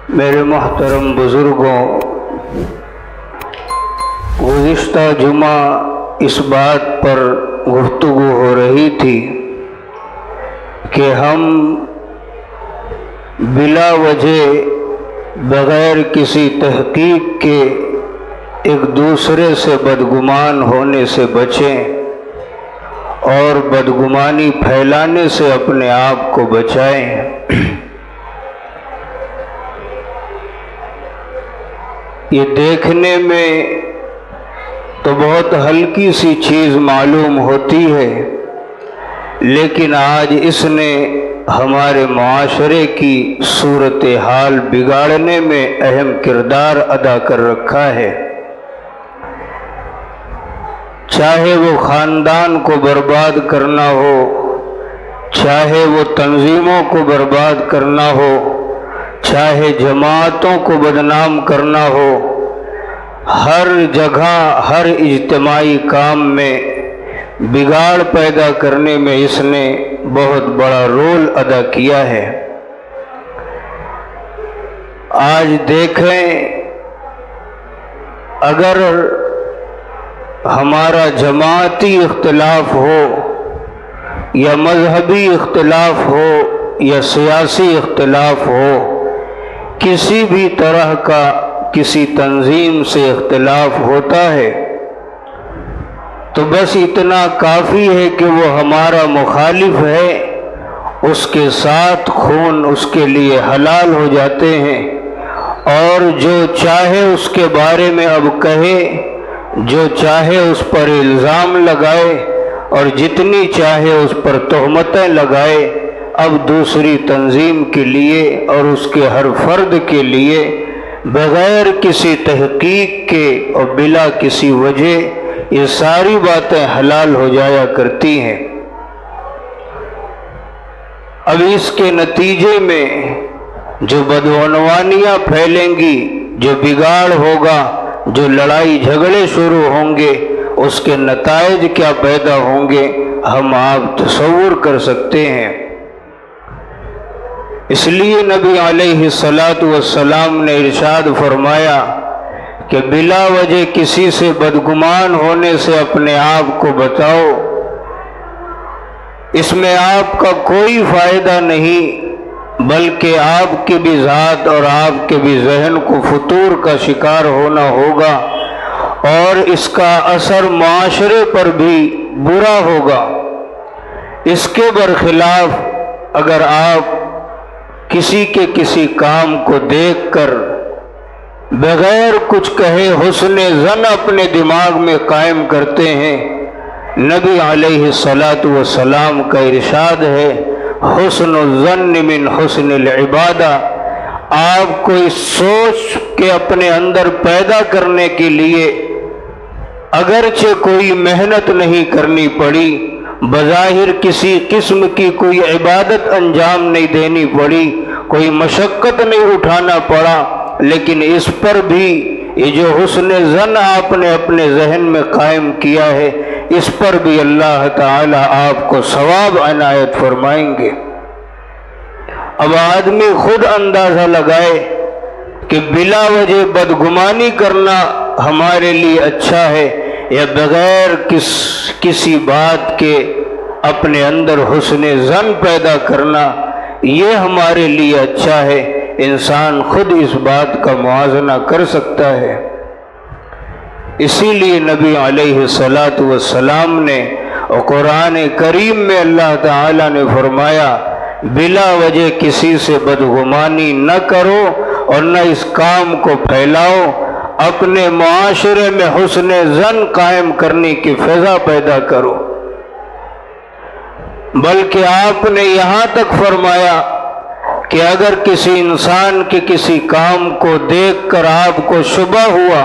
میرے محترم بزرگوں، گزشتہ جمعہ اس بات پر گفتگو ہو رہی تھی کہ ہم بلا وجہ بغیر کسی تحقیق کے ایک دوسرے سے بدگمان ہونے سے بچیں اور بدگمانی پھیلانے سے اپنے آپ کو بچائیں۔ یہ دیکھنے میں تو بہت ہلکی سی چیز معلوم ہوتی ہے، لیکن آج اس نے ہمارے معاشرے کی صورتحال بگاڑنے میں اہم کردار ادا کر رکھا ہے۔ چاہے وہ خاندان کو برباد کرنا ہو، چاہے وہ تنظیموں کو برباد کرنا ہو، چاہے جماعتوں کو بدنام کرنا ہو، ہر جگہ ہر اجتماعی کام میں بگاڑ پیدا کرنے میں اس نے بہت بڑا رول ادا کیا ہے۔ آج دیکھیں، اگر ہمارا جماعتی اختلاف ہو یا مذہبی اختلاف ہو یا سیاسی اختلاف ہو، کسی بھی طرح کا کسی تنظیم سے اختلاف ہوتا ہے تو بس اتنا کافی ہے کہ وہ ہمارا مخالف ہے، اس کے ساتھ خون اس کے لیے حلال ہو جاتے ہیں، اور جو چاہے اس کے بارے میں اب کہے، جو چاہے اس پر الزام لگائے اور جتنی چاہے اس پر تہمتیں لگائے، اب دوسری تنظیم کے لیے اور اس کے ہر فرد کے لیے بغیر کسی تحقیق کے اور بلا کسی وجہ یہ ساری باتیں حلال ہو جایا کرتی ہیں۔ اب اس کے نتیجے میں جو بدعنوانیاں پھیلیں گی، جو بگاڑ ہوگا، جو لڑائی جھگڑے شروع ہوں گے، اس کے نتائج کیا پیدا ہوں گے ہم آپ تصور کر سکتے ہیں۔ اس لیے نبی علیہ السلام نے ارشاد فرمایا کہ بلا وجہ کسی سے بدگمان ہونے سے اپنے آپ کو بچاؤ، اس میں آپ کا کوئی فائدہ نہیں بلکہ آپ کی بھی ذات اور آپ کے بھی ذہن کو فتور کا شکار ہونا ہوگا، اور اس کا اثر معاشرے پر بھی برا ہوگا۔ اس کے برخلاف اگر آپ کسی کے کسی کام کو دیکھ کر بغیر کچھ کہے حسن ظن اپنے دماغ میں قائم کرتے ہیں، نبی علیہ السلام کا ارشاد ہے، حسن الظن من حسن العبادہ۔ آپ کو اس سوچ کے اپنے اندر پیدا کرنے کے لیے اگرچہ کوئی محنت نہیں کرنی پڑی، بظاہر کسی قسم کی کوئی عبادت انجام نہیں دینی پڑی، کوئی مشقت نہیں اٹھانا پڑا، لیکن اس پر بھی یہ جو حسن ظن آپ نے اپنے ذہن میں قائم کیا ہے، اس پر بھی اللہ تعالی آپ کو ثواب عنایت فرمائیں گے۔ اب آدمی خود اندازہ لگائے کہ بلا وجہ بدگمانی کرنا ہمارے لیے اچھا ہے یا بغیر کسی بات کے اپنے اندر حسن ظن پیدا کرنا یہ ہمارے لیے اچھا ہے۔ انسان خود اس بات کا موازنہ کر سکتا ہے۔ اسی لیے نبی علیہ السلام نے اور قرآن کریم میں اللہ تعالی نے فرمایا، بلا وجہ کسی سے بدگمانی نہ کرو اور نہ اس کام کو پھیلاؤ، اپنے معاشرے میں حسن ظن قائم کرنے کی فضا پیدا کرو۔ بلکہ آپ نے یہاں تک فرمایا کہ اگر کسی انسان کے کسی کام کو دیکھ کر آپ کو شبہ ہوا،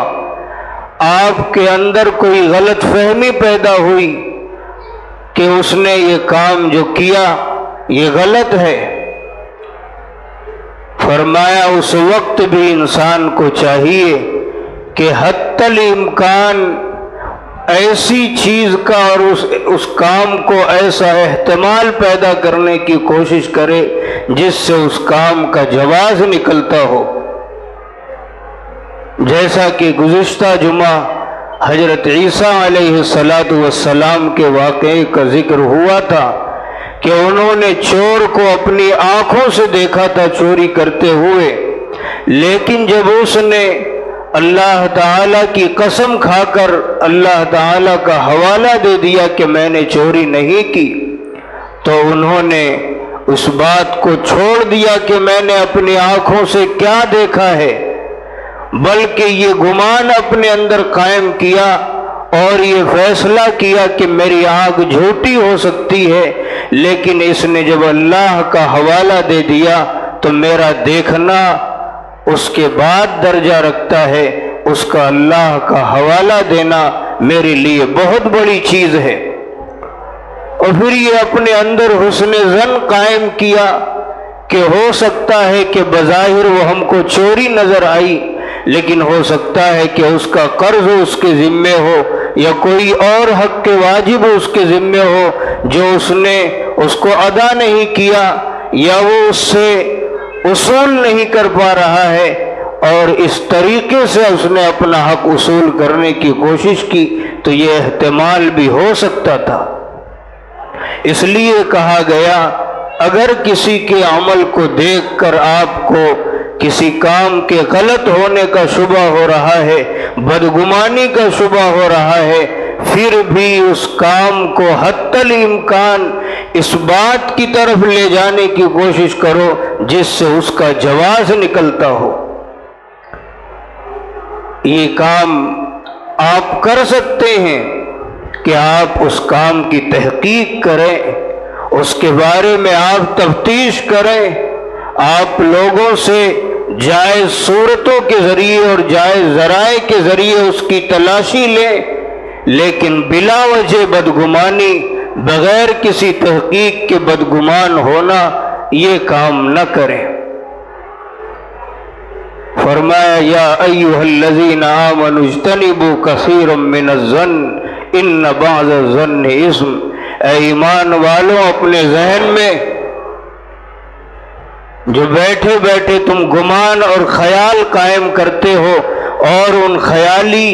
آپ کے اندر کوئی غلط فہمی پیدا ہوئی کہ اس نے یہ کام جو کیا یہ غلط ہے، فرمایا اس وقت بھی انسان کو چاہیے کہ حتی الامکان ایسی چیز کا اور اس کام کو ایسا احتمال پیدا کرنے کی کوشش کرے جس سے اس کام کا جواز نکلتا ہو۔ جیسا کہ گزشتہ جمعہ حضرت عیسیٰ علیہ السلام کے واقعے کا ذکر ہوا تھا کہ انہوں نے چور کو اپنی آنکھوں سے دیکھا تھا چوری کرتے ہوئے، لیکن جب اس نے اللہ تعالیٰ کی قسم کھا کر اللہ تعالیٰ کا حوالہ دے دیا کہ میں نے چوری نہیں کی، تو انہوں نے اس بات کو چھوڑ دیا کہ میں نے اپنی آنکھوں سے کیا دیکھا ہے، بلکہ یہ گمان اپنے اندر قائم کیا اور یہ فیصلہ کیا کہ میری آنکھ جھوٹی ہو سکتی ہے، لیکن اس نے جب اللہ کا حوالہ دے دیا تو میرا دیکھنا اس کے بعد درجہ رکھتا ہے، اس کا اللہ کا حوالہ دینا میرے لیے بہت بڑی چیز ہے۔ اور پھر یہ اپنے اندر حسن ظن قائم کیا کہ ہو سکتا ہے کہ بظاہر وہ ہم کو چوری نظر آئی، لیکن ہو سکتا ہے کہ اس کا قرض اس کے ذمے ہو یا کوئی اور حق کے واجب اس کے ذمے ہو جو اس نے اس کو ادا نہیں کیا، یا وہ اس سے اصول نہیں کر پا رہا ہے، اور اس طریقے سے اس نے اپنا حق اصول کرنے کی کوشش کی، تو یہ احتمال بھی ہو سکتا تھا۔ اس لیے کہا گیا اگر کسی کے عمل کو دیکھ کر آپ کو کسی کام کے غلط ہونے کا شبہ ہو رہا ہے، بدگمانی کا شبہ ہو رہا ہے، پھر بھی اس کام کو حتی الامکان اس بات کی طرف لے جانے کی کوشش کرو جس سے اس کا جواز نکلتا ہو۔ یہ کام آپ کر سکتے ہیں کہ آپ اس کام کی تحقیق کریں، اس کے بارے میں آپ تفتیش کریں، آپ لوگوں سے جائز صورتوں کے ذریعے اور جائز ذرائع کے ذریعے اس کی تلاشی لیں، لیکن بلا وجہ بدگمانی، بغیر کسی تحقیق کے بدگمان ہونا، یہ کام نہ کریں۔ فرمایا یا ایھا الذین آمنوا اجتنبوا کثیرا من الظن ان بعض الظن اثم، اے ایمان والوں اپنے ذہن میں جو بیٹھے بیٹھے تم گمان اور خیال قائم کرتے ہو اور ان خیالی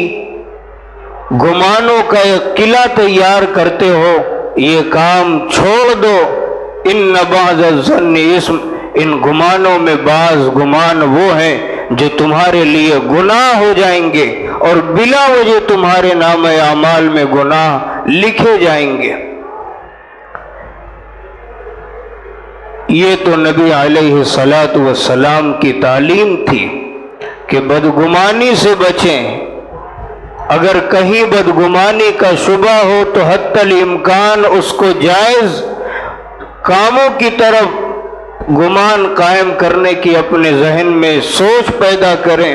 گمانوں کا ایک قلعہ تیار کرتے ہو، یہ کام چھوڑ دو۔ ان بعض الظن اثم، ان گمانوں میں بعض گمان وہ ہیں جو تمہارے لیے گناہ ہو جائیں گے اور بلا وجہ تمہارے نام اعمال میں گناہ لکھے جائیں گے۔ یہ تو نبی علیہ السلام کی تعلیم تھی کہ بدگمانی سے بچیں، اگر کہیں بدگمانی کا شبہ ہو تو حتی الامکان اس کو جائز کاموں کی طرف گمان قائم کرنے کی اپنے ذہن میں سوچ پیدا کریں۔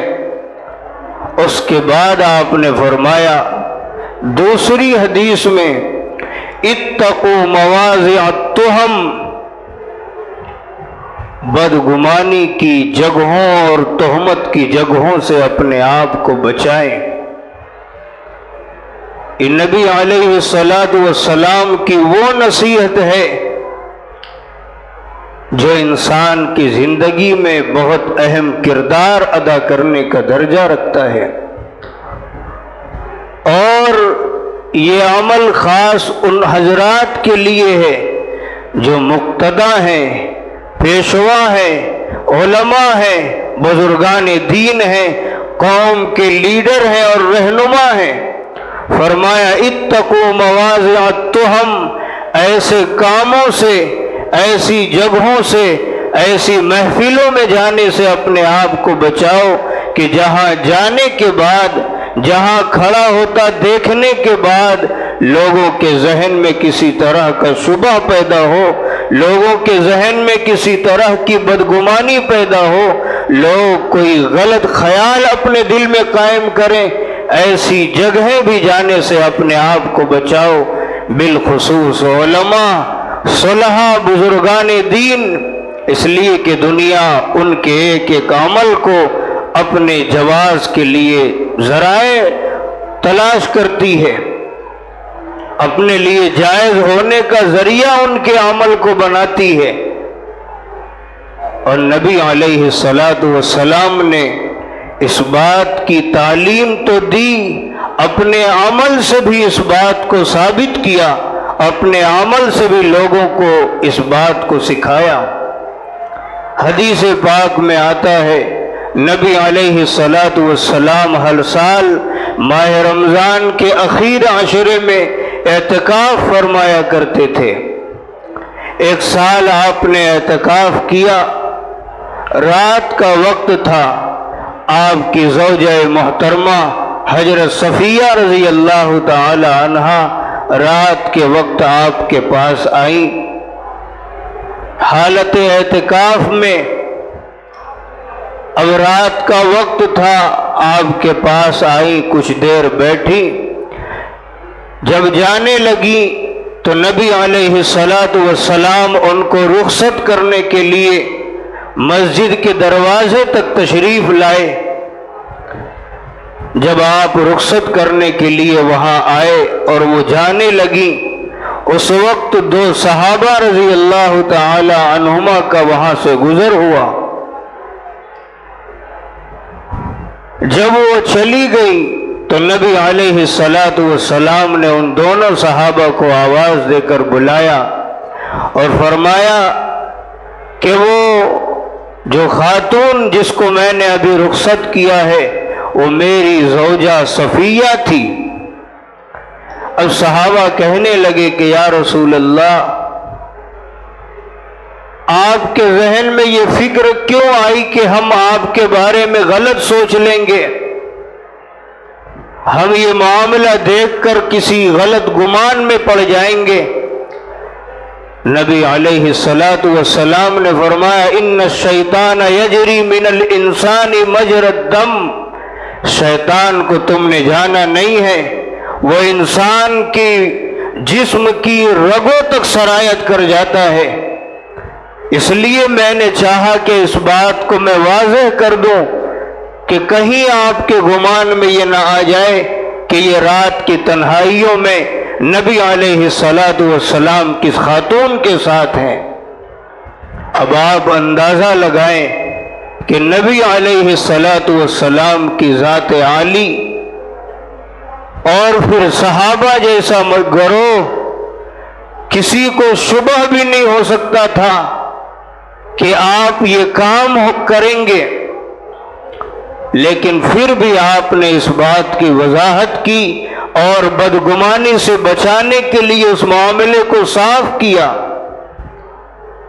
اس کے بعد آپ نے فرمایا دوسری حدیث میں اتقوا مواضع التہم، بدگمانی کی جگہوں اور تہمت کی جگہوں سے اپنے آپ کو بچائیں۔ نبی علیہ السلام کی وہ نصیحت ہے جو انسان کی زندگی میں بہت اہم کردار ادا کرنے کا درجہ رکھتا ہے، اور یہ عمل خاص ان حضرات کے لیے ہے جو مقتدی ہیں، پیشوا ہیں، علماء ہیں، بزرگان دین ہیں، قوم کے لیڈر ہیں اور رہنما ہیں۔ فرمایا اتقوا مواضع التہم، ایسے کاموں سے، ایسی جگہوں سے، ایسی محفلوں میں جانے سے اپنے آپ کو بچاؤ کہ جہاں جانے کے بعد، جہاں کھڑا ہوتا دیکھنے کے بعد لوگوں کے ذہن میں کسی طرح کا شبہ پیدا ہو، لوگوں کے ذہن میں کسی طرح کی بدگمانی پیدا ہو، لوگ کوئی غلط خیال اپنے دل میں قائم کریں، ایسی جگہیں بھی جانے سے اپنے آپ کو بچاؤ۔ بالخصوص علماء، صلحاء، بزرگان دین، اس لیے کہ دنیا ان کے ایک ایک عمل کو اپنے جواز کے لیے ذرائع تلاش کرتی ہے، اپنے لیے جائز ہونے کا ذریعہ ان کے عمل کو بناتی ہے۔ اور نبی علیہ السلام نے اس بات کی تعلیم تو دی، اپنے عمل سے بھی اس بات کو ثابت کیا، اپنے عمل سے بھی لوگوں کو اس بات کو سکھایا۔ حدیث پاک میں آتا ہے نبی علیہ الصلاۃ والسلام ہر سال ماہ رمضان کے اخیر عشرے میں اعتکاف فرمایا کرتے تھے۔ ایک سال آپ نے اعتکاف کیا، رات کا وقت تھا، آپ کی زوجہ محترمہ حضرت صفیہ رضی اللہ تعالی عنہا رات کے وقت آپ کے پاس آئی، حالت اعتکاف میں۔ اب رات کا وقت تھا، آپ کے پاس آئی، کچھ دیر بیٹھی، جب جانے لگی تو نبی علیہ الصلاۃ والسلام ان کو رخصت کرنے کے لیے مسجد کے دروازے تک تشریف لائے۔ جب آپ رخصت کرنے کے لیے وہاں آئے اور وہ جانے لگی، اس وقت دو صحابہ رضی اللہ تعالی عنہما کا وہاں سے گزر ہوا۔ جب وہ چلی گئی تو نبی علیہ الصلاۃ والسلام نے ان دونوں صحابہ کو آواز دے کر بلایا اور فرمایا کہ وہ جو خاتون جس کو میں نے ابھی رخصت کیا ہے وہ میری زوجہ صفیہ تھی۔ اب صحابہ کہنے لگے کہ یا رسول اللہ، آپ کے ذہن میں یہ فکر کیوں آئی کہ ہم آپ کے بارے میں غلط سوچ لیں گے، ہم یہ معاملہ دیکھ کر کسی غلط گمان میں پڑ جائیں گے؟ نبی علیہ الصلاۃ والسلام نے فرمایا ان الشیطان یجری من الانسان مجری الدم، شیطان کو تم نے جانا نہیں ہے، وہ انسان کی جسم کی رگوں تک سرایت کر جاتا ہے، اس لیے میں نے چاہا کہ اس بات کو میں واضح کر دوں کہ کہیں آپ کے گمان میں یہ نہ آ جائے کہ یہ رات کی تنہائیوں میں نبی علیہ الصلاۃ والسلام کس خاتون کے ساتھ ہیں۔ اب آپ اندازہ لگائیں کہ نبی علیہ الصلاۃ والسلام کی ذات عالی اور پھر صحابہ جیسا گروہ، کسی کو شبہ بھی نہیں ہو سکتا تھا کہ آپ یہ کام کریں گے، لیکن پھر بھی آپ نے اس بات کی وضاحت کی اور بدگمانی سے بچانے کے لیے اس معاملے کو صاف کیا۔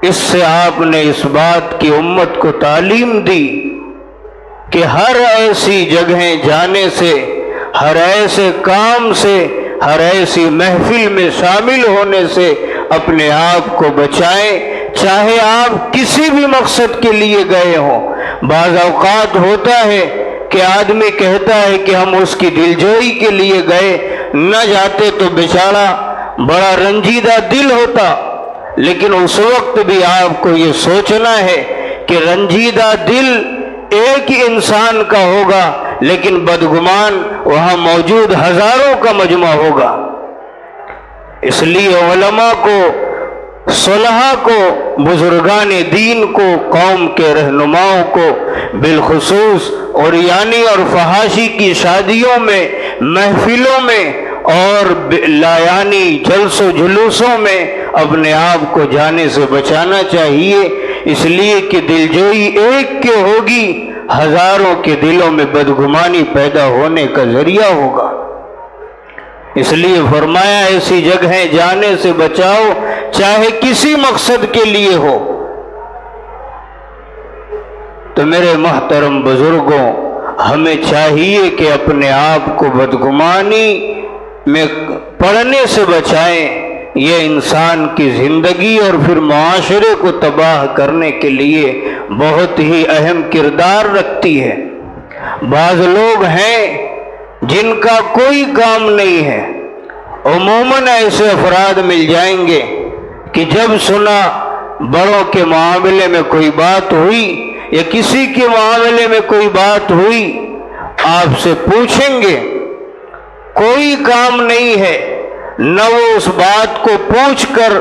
اس سے آپ نے اس بات کی امت کو تعلیم دی کہ ہر ایسی جگہیں جانے سے، ہر ایسے کام سے، ہر ایسی محفل میں شامل ہونے سے اپنے آپ کو بچائیں، چاہے آپ کسی بھی مقصد کے لیے گئے ہوں۔ بعض اوقات ہوتا ہے کہ آدمی کہتا ہے کہ ہم اس کی دلجوئی کے لیے گئے، نہ جاتے تو بیچارہ بڑا رنجیدہ دل ہوتا، لیکن اس وقت بھی آپ کو یہ سوچنا ہے کہ رنجیدہ دل ایک ہی انسان کا ہوگا، لیکن بدگمان وہاں موجود ہزاروں کا مجمع ہوگا۔ اس لیے علماء کو، صلحاء کو، بزرگان دین کو، قوم کے رہنماؤں کو بالخصوص عریانی اور فحاشی کی شادیوں میں، محفلوں میں اور لایانی جلس و جلوسوں میں اپنے آپ کو جانے سے بچانا چاہیے، اس لیے کہ دلجوئی ایک کے ہوگی، ہزاروں کے دلوں میں بدگمانی پیدا ہونے کا ذریعہ ہوگا۔ اس لیے فرمایا ایسی جگہیں جانے سے بچاؤ، چاہے کسی مقصد کے لیے ہو۔ تو میرے محترم بزرگوں، ہمیں چاہیے کہ اپنے آپ کو بدگمانی میں پڑنے سے بچائیں، یہ انسان کی زندگی اور پھر معاشرے کو تباہ کرنے کے لیے بہت ہی اہم کردار رکھتی ہے۔ بعض لوگ ہیں جن کا کوئی کام نہیں ہے، عموماً ایسے افراد مل جائیں گے کہ جب سنا بڑوں کے معاملے میں کوئی بات ہوئی یا کسی کے معاملے میں کوئی بات ہوئی، آپ سے پوچھیں گے، کوئی کام نہیں ہے، نہ وہ اس بات کو پوچھ کر،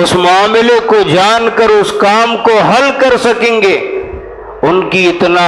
اس معاملے کو جان کر اس کام کو حل کر سکیں گے، ان کی اتنا